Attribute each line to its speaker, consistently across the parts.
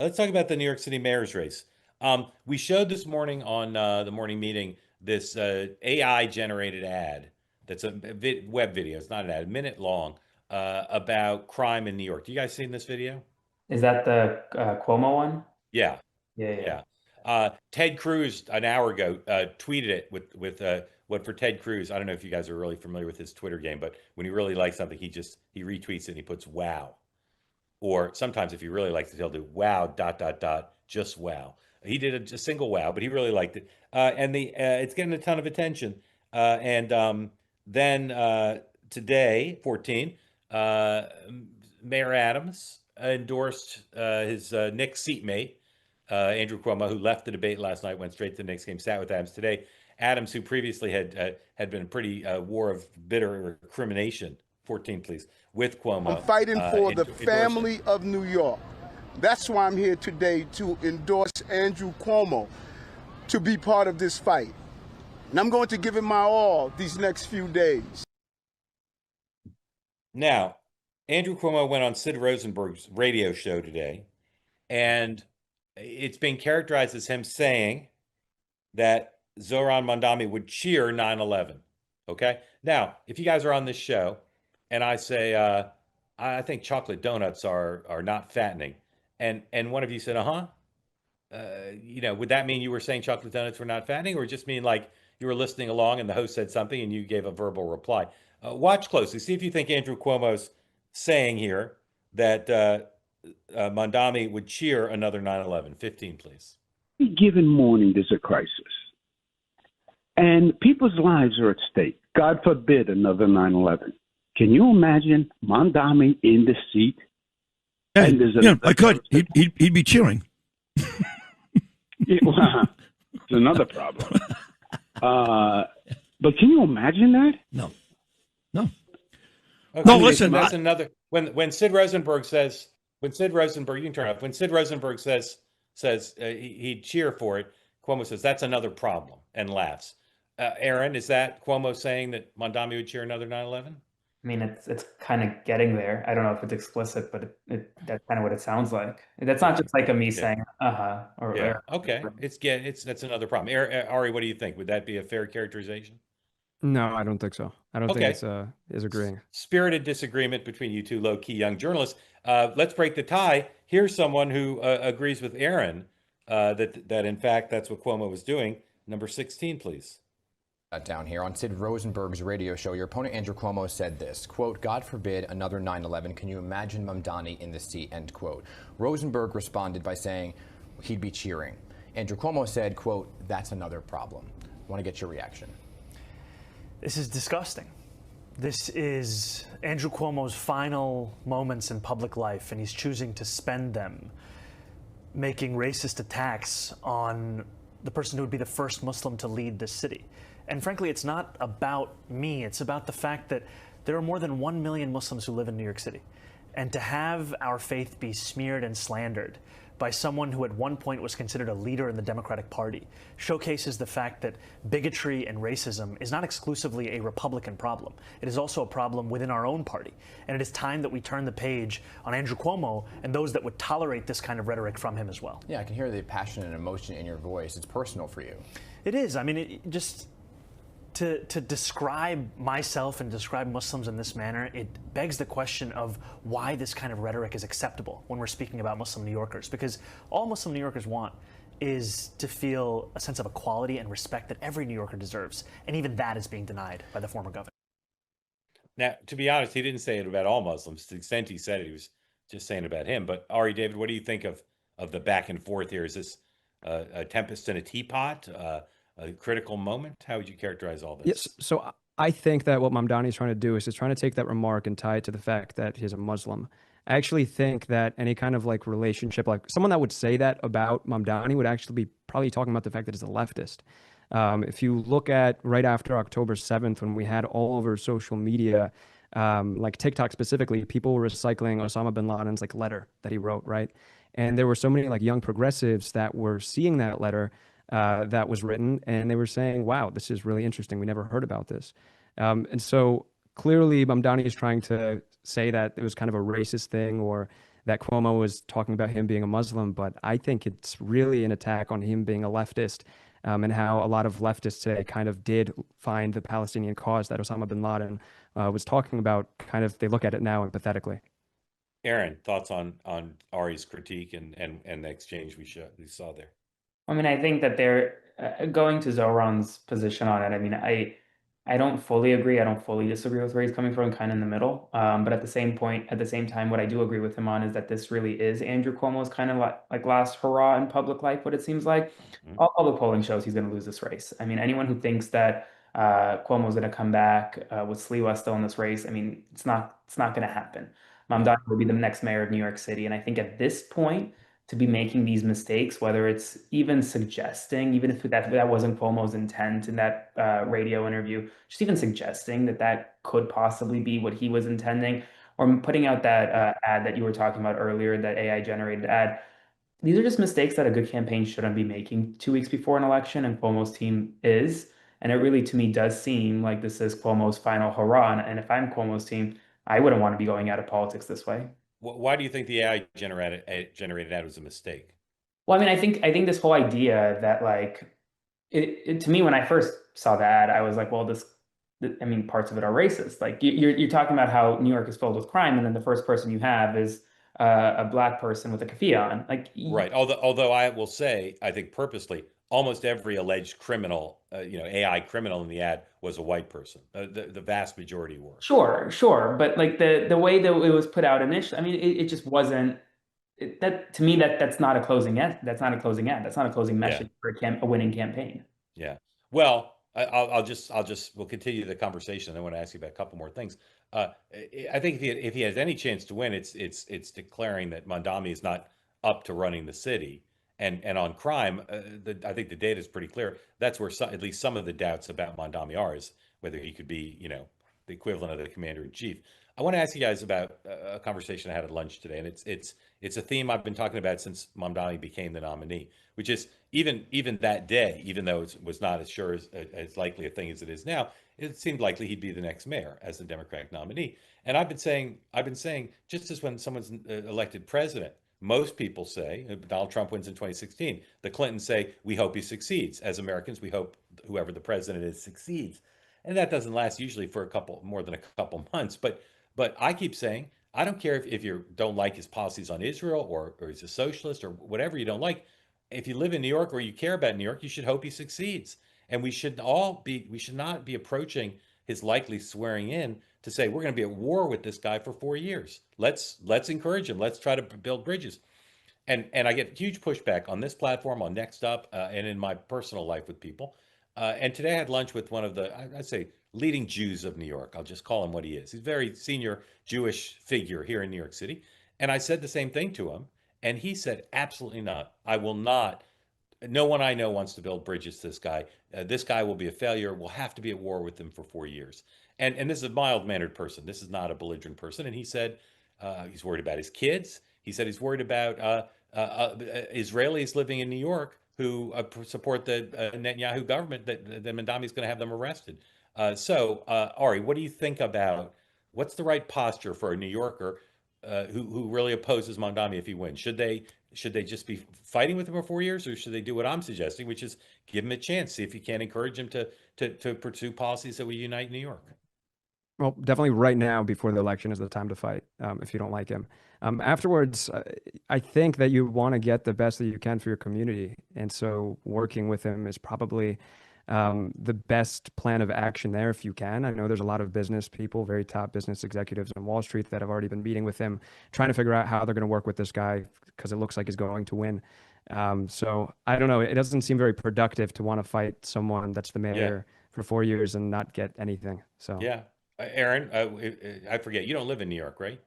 Speaker 1: Let's talk about the New York City mayor's race. We showed this morning on the morning meeting this AI generated ad that's a web video. It's not an ad, a minute long, about crime in New York. Do you guys seen this video?
Speaker 2: Is that the Cuomo one?
Speaker 1: Yeah,
Speaker 2: Yeah, yeah.
Speaker 1: yeah. Ted Cruz an hour ago tweeted it with what for Ted Cruz. I don't know if you guys are really familiar with his Twitter game, but when he really likes something, he retweets it and he puts wow. Or sometimes if he really likes it, he'll do wow dot dot dot just wow. He did a single wow, but he really liked it, and the it's getting a ton of attention. And then today, 14, uh, Mayor Adams endorsed his Knicks seatmate, Andrew Cuomo, who left the debate last night, went straight to the Knicks game, sat with Adams today. Adams, who previously had been a pretty war of bitter recrimination, 14, please, with
Speaker 3: I'm
Speaker 1: Cuomo.
Speaker 3: fighting for the
Speaker 1: Endorsed it.
Speaker 3: family of New York. That's why I'm here today, to endorse Andrew Cuomo to be part of this fight. And I'm going to give it my all these next few days.
Speaker 1: Now, Andrew Cuomo went on Sid Rosenberg's radio show today, and it's being characterized as him saying that Zohran Mamdani would cheer 9/11. Okay. Now, if you guys are on this show and I say, I think chocolate donuts are not fattening, and one of you said, would that mean you were saying chocolate donuts were not fattening, or just mean like you were listening along and the host said something and you gave a verbal reply? Watch closely. See if you think Andrew Cuomo's saying here that Mamdani would cheer another 9/11. 15, please.
Speaker 4: Every given morning, there's a crisis. And people's lives are at stake. God forbid another 9/11. Can you imagine Mamdani in the seat?
Speaker 5: Hey, yeah, I could. He'd be cheering.
Speaker 4: It's another problem. But can you imagine that?
Speaker 5: No.
Speaker 1: Okay,
Speaker 5: No, listen.
Speaker 1: That's another. When Sid Rosenberg says, you can turn off. When Sid Rosenberg says he'd cheer for it, Cuomo says that's another problem and laughs. Aaron, is that Cuomo saying that Mamdani would cheer another 9/11?
Speaker 2: I mean, it's kind of getting there. I don't know if it's explicit, but that's kind of what it sounds like. That's not just like a me saying or
Speaker 1: Yeah. Okay. That's another problem. Ari, what do you think? Would that be a fair characterization?
Speaker 6: No, I don't think so. I don't think
Speaker 1: Okay.
Speaker 6: it's is agreeing.
Speaker 1: Spirited disagreement between you two low-key young journalists. Let's break the tie. Here's someone who agrees with Aaron that in fact that's what Cuomo was doing. Number 16, please.
Speaker 7: Down here on Sid Rosenberg's radio show, your opponent Andrew Cuomo said this, quote, God forbid another 9/11. Can you imagine Mamdani in the seat, end quote. Rosenberg responded by saying he'd be cheering. Andrew Cuomo said, quote, that's another problem. I want to get your reaction.
Speaker 8: This is disgusting. This is Andrew Cuomo's final moments in public life, and he's choosing to spend them making racist attacks on the person who would be the first Muslim to lead this city. And frankly, it's not about me. It's about the fact that there are more than 1 million Muslims who live in New York City. And to have our faith be smeared and slandered by someone who at one point was considered a leader in the Democratic Party showcases the fact that bigotry and racism is not exclusively a Republican problem. It is also a problem within our own party. And it is time that we turn the page on Andrew Cuomo and those that would tolerate this kind of rhetoric from him as well.
Speaker 7: Yeah, I can hear the passion and emotion in your voice. It's personal for you.
Speaker 8: It is. I mean, to describe myself and describe Muslims in this manner, it begs the question of why this kind of rhetoric is acceptable when we're speaking about Muslim New Yorkers. Because all Muslim New Yorkers want is to feel a sense of equality and respect that every New Yorker deserves. And even that is being denied by the former governor.
Speaker 1: Now, to be honest, he didn't say it about all Muslims. To the extent he said it, he was just saying about him. But Ari David, what do you think of the back and forth here? Is this a tempest in a teapot? A critical moment? How would you characterize all this?
Speaker 6: Yes. So I think that what Mamdani is trying to do is just trying to take that remark and tie it to the fact that he's a Muslim. I actually think that any kind of like relationship, like someone that would say that about Mamdani would actually be probably talking about the fact that he's a leftist. If you look at right after October 7th, when we had all over social media, like TikTok specifically, people were recycling Osama bin Laden's like letter that he wrote, right? And there were so many like young progressives that were seeing that letter that was written, and they were saying, wow, this is really interesting. We never heard about this. And so clearly Mamdani is trying to say that it was kind of a racist thing, or that Cuomo was talking about him being a Muslim, but I think it's really an attack on him being a leftist, and how a lot of leftists today kind of did find the Palestinian cause that Osama bin Laden was talking about. Kind of, they look at it now empathetically.
Speaker 1: Aaron, thoughts on Ari's critique and the exchange we saw there?
Speaker 2: I mean, I think that they're going to Zoran's position on it. I mean, I don't fully agree. I don't fully disagree with where he's coming from, kind of in the middle. But at the same time, what I do agree with him on is that this really is Andrew Cuomo's kind of like last hurrah in public life, what it seems like. All the polling shows he's going to lose this race. I mean, anyone who thinks that Cuomo's going to come back with Sliwa still in this race, I mean, it's not going to happen. Mamdani will be the next mayor of New York City. And I think at this point, to be making these mistakes, whether it's even suggesting, even if that wasn't Cuomo's intent in that radio interview, just even suggesting that could possibly be what he was intending, or putting out that ad that you were talking about earlier, that AI generated ad. These are just mistakes that a good campaign shouldn't be making 2 weeks before an election, and Cuomo's team is. And it really, to me, does seem like this is Cuomo's final hurrah. And if I'm Cuomo's team, I wouldn't want to be going out of politics this way.
Speaker 1: Why do you think the AI generated ad was a mistake?
Speaker 2: Well, I mean, I think this whole idea that like it to me, when I first saw the ad, I was like, well, I mean, parts of it are racist. Like you're talking about how New York is filled with crime, and then the first person you have is a black person with a keffiyeh on. Like,
Speaker 1: right. Although I will say, I think purposely, almost every alleged criminal, AI criminal in the ad was a white person. The vast majority were.
Speaker 2: Sure, but like the way that it was put out initially, I mean, it just wasn't. That to me, that's not a closing ad. That's not a closing ad. That's not a closing message for a winning campaign.
Speaker 1: Yeah. Well, we'll continue the conversation. I want to ask you about a couple more things. I think if he has any chance to win, it's declaring that Mamdani is not up to running the city. And on crime, I think the data is pretty clear. That's where at least some of the doubts about Mamdani are, is whether he could be, the equivalent of the commander in chief. I want to ask you guys about a conversation I had at lunch today, and it's a theme I've been talking about since Mamdani became the nominee, which is even that day, even though it was not as sure as likely a thing as it is now, it seemed likely he'd be the next mayor as the Democratic nominee. And I've been saying, just as when someone's elected president, most people say Donald Trump wins in 2016. The Clintons say, we hope he succeeds. As Americans, we hope whoever the president is succeeds. And that doesn't last usually for more than a couple months. But I keep saying, I don't care if you don't like his policies on Israel or he's a socialist or whatever you don't like. If you live in New York or you care about New York, you should hope he succeeds. And we should not be approaching his likely swearing in to say we're going to be at war with this guy for 4 years. Let's encourage him. Let's try to build bridges. And I get huge pushback on this platform, on Next Up, and in my personal life with people. And today I had lunch with one of the, I'd say, leading Jews of New York. I'll just call him what he is. He's a very senior Jewish figure here in New York City. And I said the same thing to him. And he said, absolutely not. I will not. No one I know wants to build bridges to this guy. This guy will be a failure. We'll have to be at war with him for 4 years. And this is a mild-mannered person. This is not a belligerent person. And he said he's worried about his kids. He said he's worried about Israelis living in New York who support the Netanyahu government, that Mamdani is going to have them arrested. So, Ari, what do you think about what's the right posture for a New Yorker who really opposes Mamdani if he wins? Should they just be fighting with him for 4 years, or should they do what I'm suggesting, which is give him a chance, see if you can encourage him to pursue policies that will unite New York?
Speaker 6: Well, definitely right now before the election is the time to fight if you don't like him. Afterwards, I think that you want to get the best that you can for your community. And so working with him is probably the best plan of action there if you can. I know there's a lot of business people, very top business executives on Wall Street that have already been meeting with him, trying to figure out how they're going to work with this guy because it looks like he's going to win. So I don't know. It doesn't seem very productive to want to fight someone that's the mayor for 4 years and not get anything. So
Speaker 1: yeah. Aaron, I forget, you don't live in New York, right?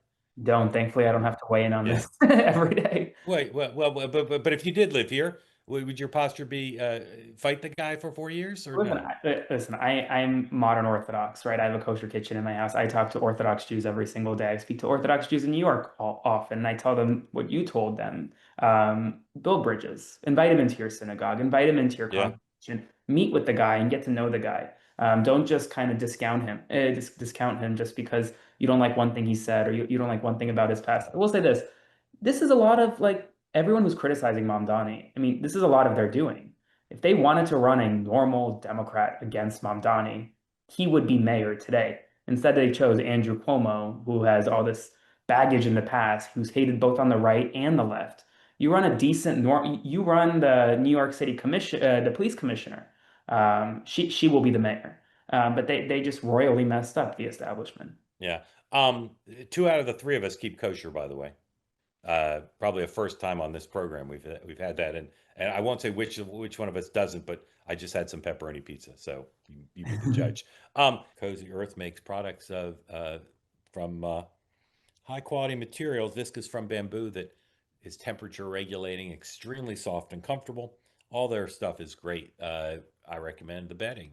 Speaker 2: Thankfully, I don't have to weigh in on this every day.
Speaker 1: Wait, well, but if you did live here, would your posture be fight the guy for 4 years? Or
Speaker 2: listen, I'm modern Orthodox, right? I have a kosher kitchen in my house. I talk to Orthodox Jews every single day. I speak to Orthodox Jews in New York often, and I tell them what you told them. Build bridges, invite him into your synagogue, invite him into your congregation, meet with the guy and get to know the guy. Don't just kind of discount him just because you don't like one thing he said or you don't like one thing about his past. I will say this. this is a lot of like everyone who's criticizing Mamdani. I mean, this is a lot of their doing. If they wanted to run a normal Democrat against Mamdani, he would be mayor today. Instead, they chose Andrew Cuomo, who has all this baggage in the past, who's hated both on the right and the left. You run a decent you run the New York City commission, the police commissioner. She will be the mayor. But they just royally messed up the establishment.
Speaker 1: Yeah. 2 out of the 3 of us keep kosher, by the way. Probably a first time on this program we've had that, and I won't say which one of us doesn't, but I just had some pepperoni pizza, so you be the judge. Cozy Earth makes products from high quality materials, viscose from bamboo that is temperature regulating, extremely soft and comfortable. All their stuff is great. I recommend the bedding,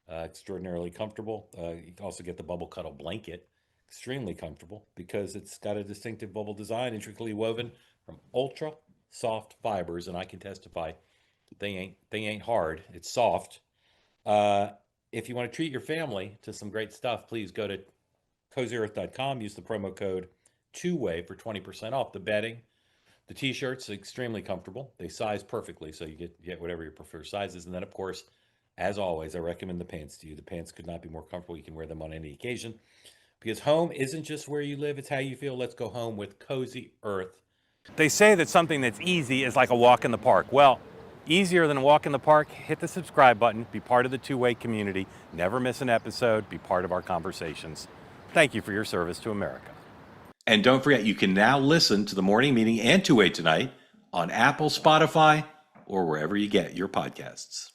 Speaker 1: extraordinarily comfortable. You can also get the bubble cuddle blanket. Extremely comfortable because it's got a distinctive bubble design, intricately woven from ultra soft fibers, and I can testify they ain't hard. It's soft. If you want to treat your family to some great stuff, please go to cozyearth.com. Use the promo code 2way for 20% off. The bedding, the t-shirts, extremely comfortable. They size perfectly, so you get whatever your preferred sizes. And then, of course, as always, I recommend the pants to you. The pants could not be more comfortable. You can wear them on any occasion. Because home isn't just where you live, it's how you feel. Let's go home with Cozy Earth. They say that something that's easy is like a walk in the park. Well, easier than a walk in the park, hit the subscribe button, be part of the two-way community, never miss an episode, be part of our conversations. Thank you for your service to America. And don't forget, you can now listen to the morning meeting and Two-Way Tonight on Apple, Spotify, or wherever you get your podcasts.